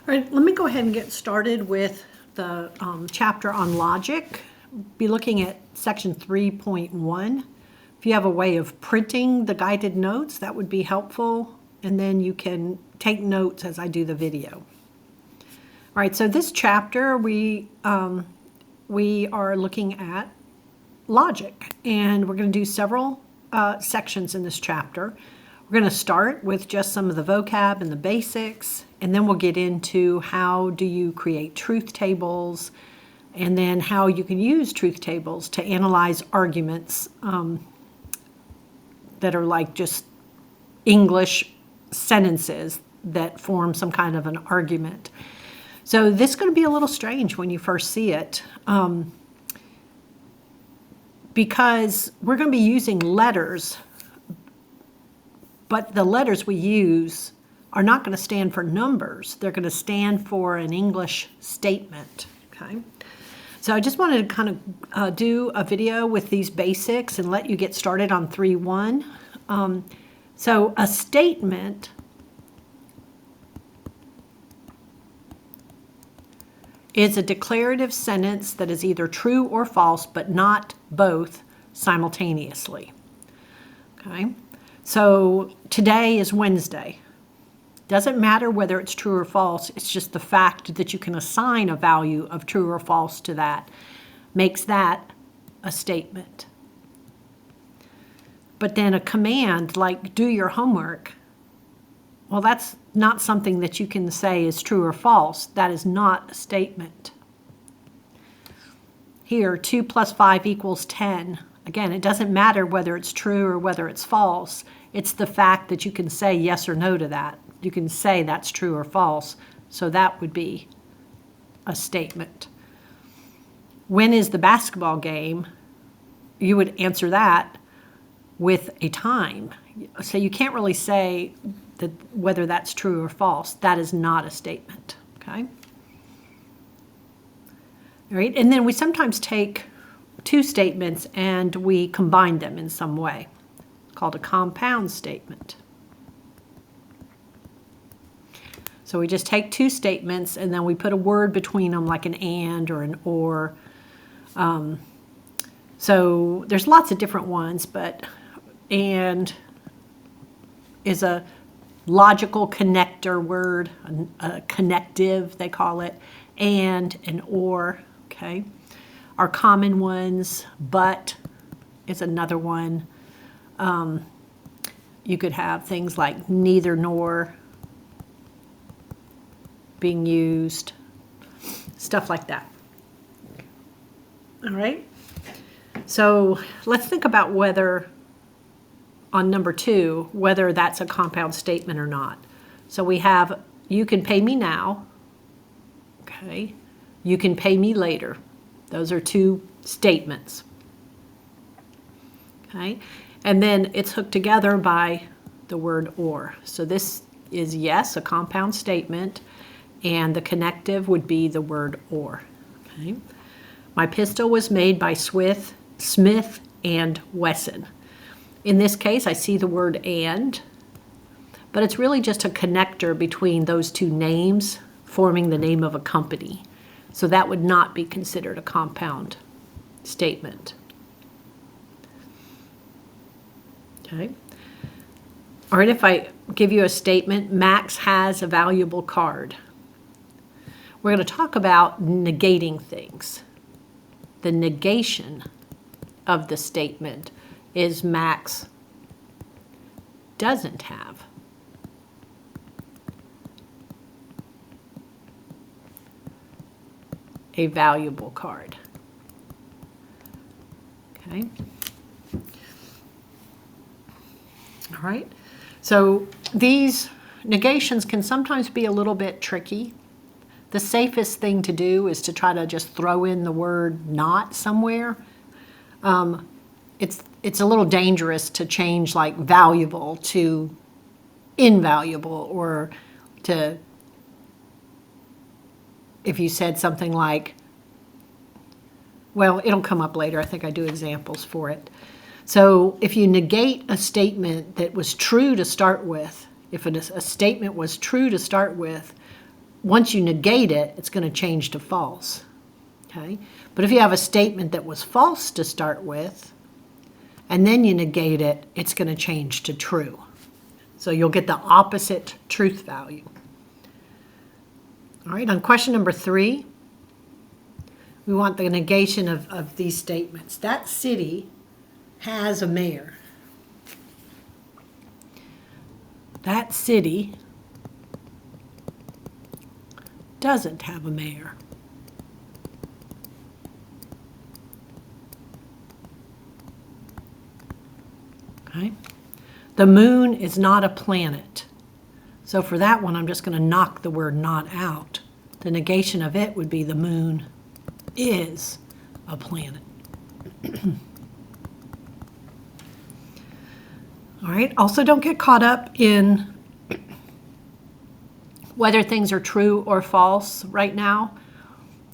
All right, let me go ahead and get started with the chapter on logic. Be looking at section 3.1. If you have a way of printing the guided notes, that would be helpful. And then you can take notes as I do the video. All right, so this chapter, we are looking at logic. And we're going to do several sections in this chapter. We're going to start with just some of the vocab and the basics, and then we'll get into how do you create truth tables, and then how you can use truth tables to analyze arguments that are like just English sentences that form some kind of an argument. So this is going to be a little strange when you first see it, because we're going to be using letters, but the letters we use are not going to stand for numbers. They're going to stand for an English statement, okay? So I just wanted to kind of do a video with these basics and let you get started on 3.1. So a statement is a declarative sentence that is either true or false, but not both simultaneously, okay? So today is Wednesday. Doesn't matter whether it's true or false, it's just the fact that you can assign a value of true or false to that makes that a statement. But then a command like do your homework, well, that's not something that you can say is true or false. That is not a statement. Here, 2 plus 5 equals 10. Again, it doesn't matter whether it's true or whether it's false. It's the fact that you can say yes or no to that. You can say that's true or false. So that would be a statement. When is the basketball game? You would answer that with a time. So you can't really say that whether that's true or false. That is not a statement, okay? All right, and then we sometimes take two statements and we combine them in some way. It's called a compound statement. So we just take two statements and then we put a word between them like an and or an or. So there's lots of different ones, but and is a logical connector word, a connective they call it, and or, okay? Are common ones, but is another one. You could have things like neither nor being used, stuff like that. All right? So let's think about whether, on number 2, whether that's a compound statement or not. So we have, you can pay me now, okay? You can pay me later. Those are two statements, okay? And then it's hooked together by the word or. So this is, yes, a compound statement, and the connective would be the word or, okay? My pistol was made by Smith and Wesson. In this case, I see the word and, but it's really just a connector between those two names forming the name of a company. So that would not be considered a compound statement. Okay. All right, if I give you a statement, Max has a valuable card. We're going to talk about negating things. The negation of the statement is Max doesn't have a valuable card. Okay. All right. So these negations can sometimes be a little bit tricky. The safest thing to do is to try to just throw in the word not somewhere. It's a little dangerous to change like valuable to invaluable, or to, if you said something like, well, it'll come up later. I think I do examples for it. So if you negate a statement that was true to start with, if a statement was true to start with, once you negate it, it's going to change to false. Okay? But if you have a statement that was false to start with, and then you negate it, it's going to change to true. So you'll get the opposite truth value. All right, on question number 3, we want the negation of these statements. That city has a mayor. That city doesn't have a mayor. Okay? The moon is not a planet. So for that one, I'm just going to knock the word not out. The negation of it would be the moon is a planet. All right, also don't get caught up in whether things are true or false right now.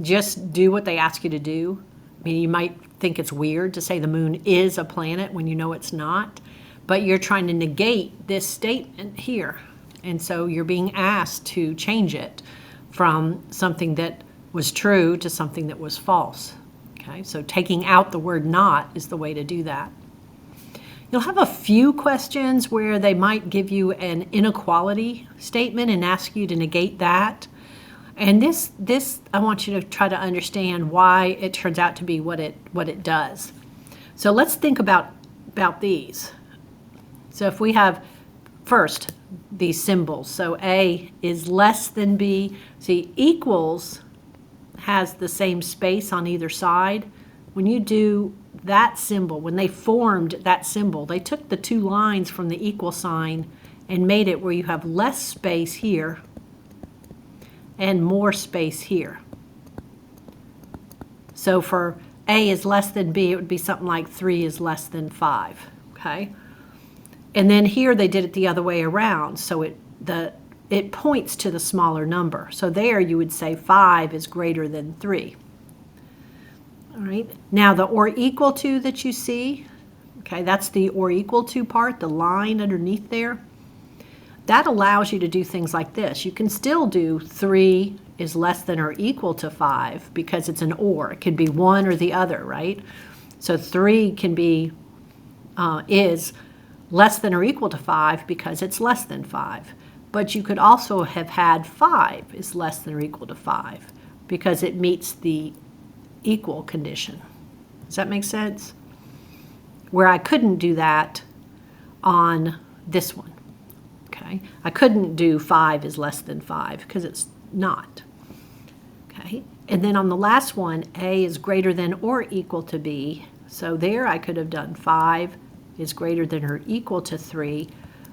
Just do what they ask you to do. I mean, you might think it's weird to say the moon is a planet when you know it's not, but you're trying to negate this statement here. And so you're being asked to change it from something that was true to something that was false. Okay, so taking out the word not is the way to do that. You'll have a few questions where they might give you an inequality statement and ask you to negate that. And this I want you to try to understand why it turns out to be what it does. So let's think about these. So if we have first these symbols, so A is less than B. See, equals has the same space on either side. When you do that symbol, when they formed that symbol, they took the 2 lines from the equal sign and made it where you have less space here and more space here. So for A is less than B, it would be something like 3 is less than 5, okay? And then here they did it the other way around, so it points to the smaller number. So there you would say 5 is greater than 3. All right, now the or equal to that you see, okay, that's the or equal to part, the line underneath there. That allows you to do things like this. You can still do 3 is less than or equal to 5 because it's an or. It can be one or the other, right? So 3 can be, is less than or equal to 5 because it's less than 5. But you could also have had 5 is less than or equal to 5 because it meets the equal condition. Does that make sense? Where I couldn't do that on this one. Okay, I couldn't do 5 is less than 5 because it's not. Okay, and then on the last one, A is greater than or equal to B. So there I could have done 5 is greater than or equal to 3.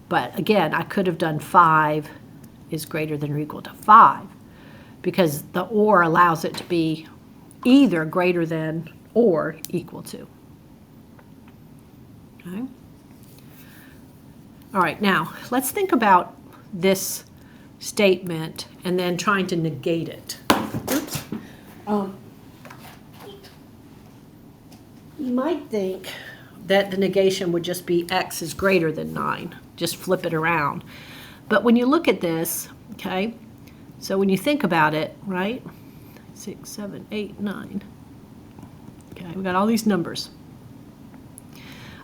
But again, I could have done 5 is greater than or equal to 5 because the or allows it to be either greater than or equal to. Okay. All right, now let's think about this statement and then trying to negate it. Oops. You might think that the negation would just be x is greater than 9. Just flip it around. But when you look at this, okay, so when you think about it, right, 6, 7, 8, 9. Okay, we got all these numbers.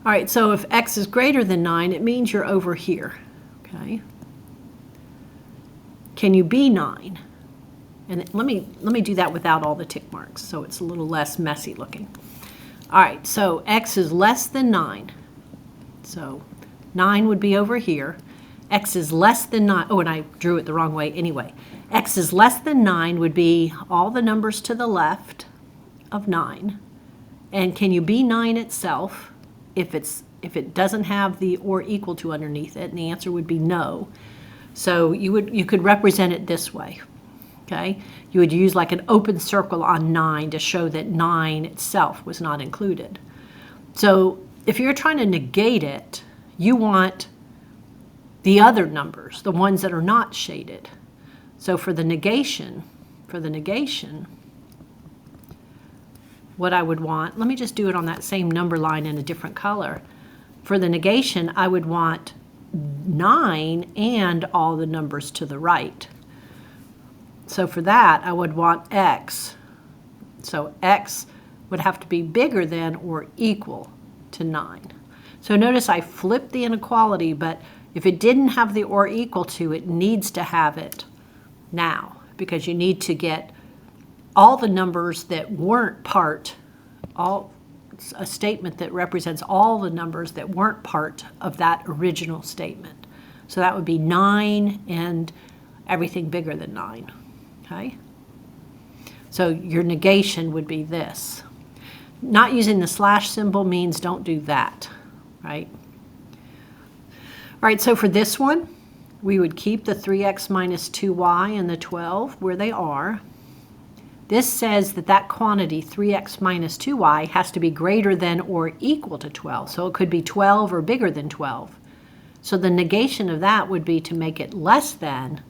All right, so if x is greater than 9, it means you're over here, okay? Can you be 9? And let me do that without all the tick marks so it's a little less messy looking. All right, so x is less than 9. So 9 would be over here. X is less than 9. Oh, and I drew it the wrong way anyway. X is less than 9 would be all the numbers to the left of 9. And can you be 9 itself if it doesn't have the or equal to underneath it? And the answer would be no. So you could represent it this way. Okay? You would use like an open circle on 9 to show that 9 itself was not included. So if you're trying to negate it, you want the other numbers, the ones that are not shaded. So for the negation, what I would want, let me just do it on that same number line in a different color. For the negation, I would want 9 and all the numbers to the right. So for that, I would want x. So x would have to be bigger than or equal to 9. So notice I flipped the inequality, but if it didn't have the or equal to, it needs to have it now, because you need to get all the numbers that weren't part, a statement that represents all the numbers that weren't part of that original statement. So that would be 9 and everything bigger than 9, okay? So your negation would be this. Not using the slash symbol means don't do that, right? All right, so for this one, we would keep the 3x minus 2y and the 12 where they are. This says that that quantity, 3x minus 2y, has to be greater than or equal to 12. So it could be 12 or bigger than 12. So the negation of that would be to make it less than,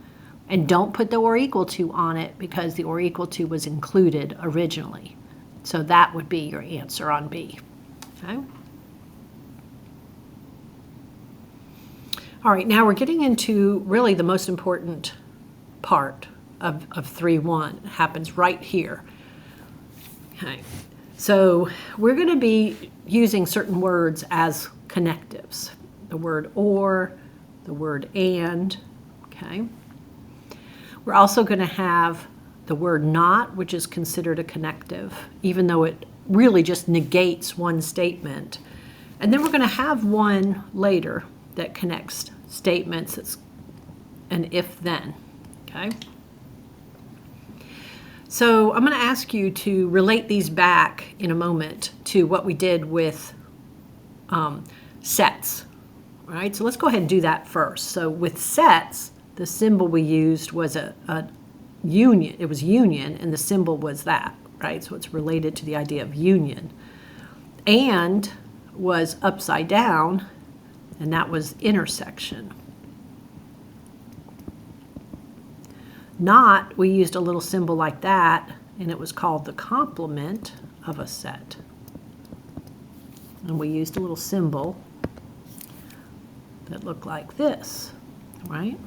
and don't put the or equal to on it because the or equal to was included originally. So that would be your answer on B. Okay? All right, now we're getting into really the most important part of 3.1. It happens right here. Okay, so we're going to be using certain words as connectives. The word or, the word and, okay? We're also going to have the word not, which is considered a connective, even though it really just negates one statement. And then we're going to have one later that connects statements. It's an if-then, okay? So I'm going to ask you to relate these back in a moment to what we did with sets. All right, so let's go ahead and do that first. So with sets, the symbol we used was a union. It was union, and the symbol was that, right? So it's related to the idea of union. And was upside down, and that was intersection. Not, we used a little symbol like that, and it was called the complement of a set. And we used a little symbol that looked like this, right?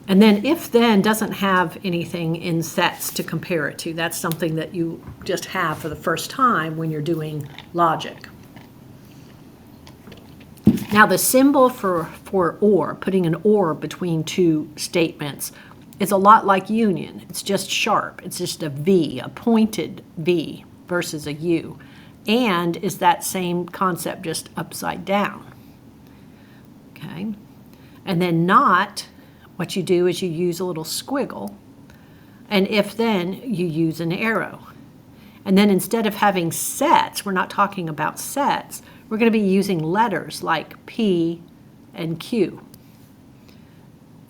And then if-then doesn't have anything in sets to compare it to. That's something that you just have for the first time when you're doing logic. Now the symbol for or, putting an or between two statements, is a lot like union. It's just sharp. It's just a V, a pointed V versus a U. And is that same concept just upside down. Okay? And then not, what you do is you use a little squiggle. And if-then, you use an arrow. And then instead of having sets, we're not talking about sets, we're going to be using letters like P and Q.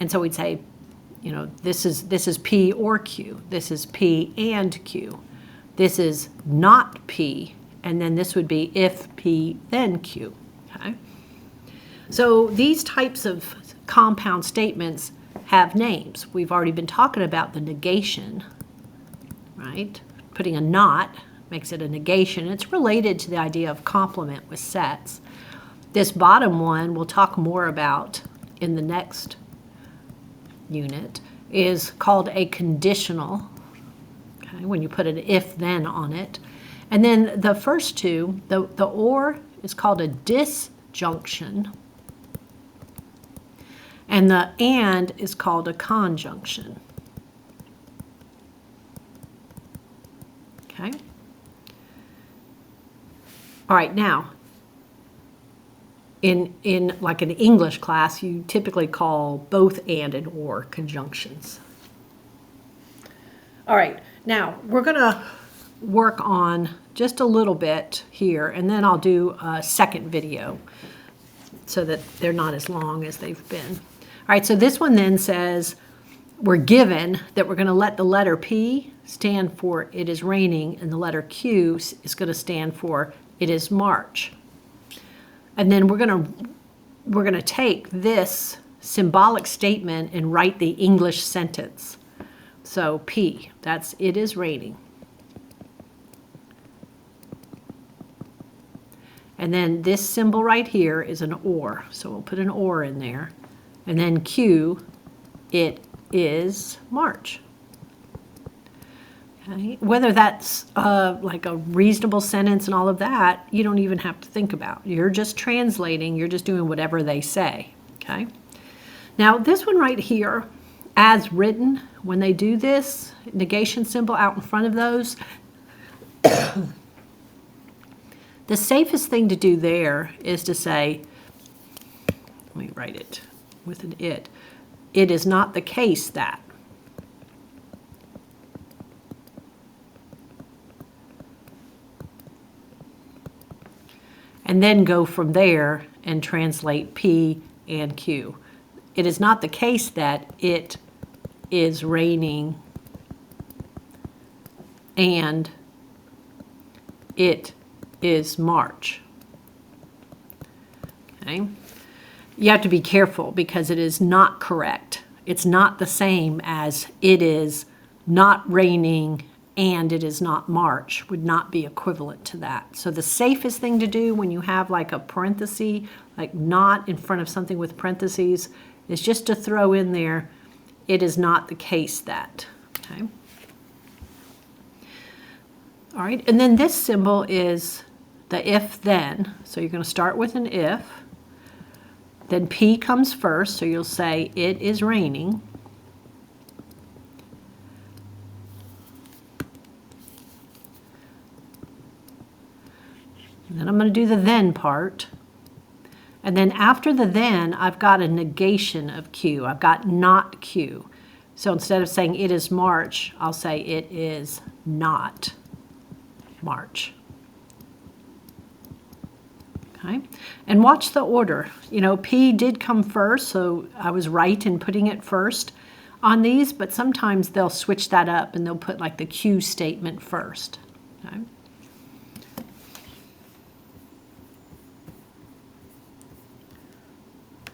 And so we'd say, you know, this is P or Q. This is P and Q. This is not P, and then this would be if P, then Q. Okay? So these types of compound statements have names. We've already been talking about the negation, right? Putting a not makes it a negation. It's related to the idea of complement with sets. This bottom one we'll talk more about in the next unit is called a conditional, okay, when you put an if-then on it. And then the first two, the or is called a disjunction, and the and is called a conjunction. Okay? All right, now, in like an English class, you typically call both and or conjunctions. All right, now we're going to work on just a little bit here, and then I'll do a second video so that they're not as long as they've been. All right, so this one then says we're given that we're going to let the letter P stand for it is raining, and the letter Q is going to stand for it is March. And then we're going to take this symbolic statement and write the English sentence. So P, that's it is raining. And then this symbol right here is an or, so we'll put an or in there. And then Q it is March. Okay. Whether that's like a reasonable sentence and all of that, you don't even have to think about. You're just translating, you're just doing whatever they say, okay? Now, this one right here, as written, when they do this, negation symbol out in front of those, the safest thing to do there is to say, let me write it with an it. It is not the case that. And then go from there and translate P and Q. It is not the case that it is raining and it is March. Okay? You have to be careful because it is not correct. It's not the same as it is not raining and it is not March, would not be equivalent to that. So the safest thing to do when you have like a parenthesis, like not in front of something with parentheses, is just to throw in there, it is not the case that, okay? All right, and then this symbol is the if-then. So you're going to start with an if, then P comes first, so you'll say it is raining. And then I'm going to do the then part. And then after the then, I've got a negation of Q. I've got not Q. So instead of saying it is March, I'll say it is not March. Okay? And watch the order. You know, P did come first, so I was right in putting it first on these, but sometimes they'll switch that up and they'll put like the Q statement first. Okay?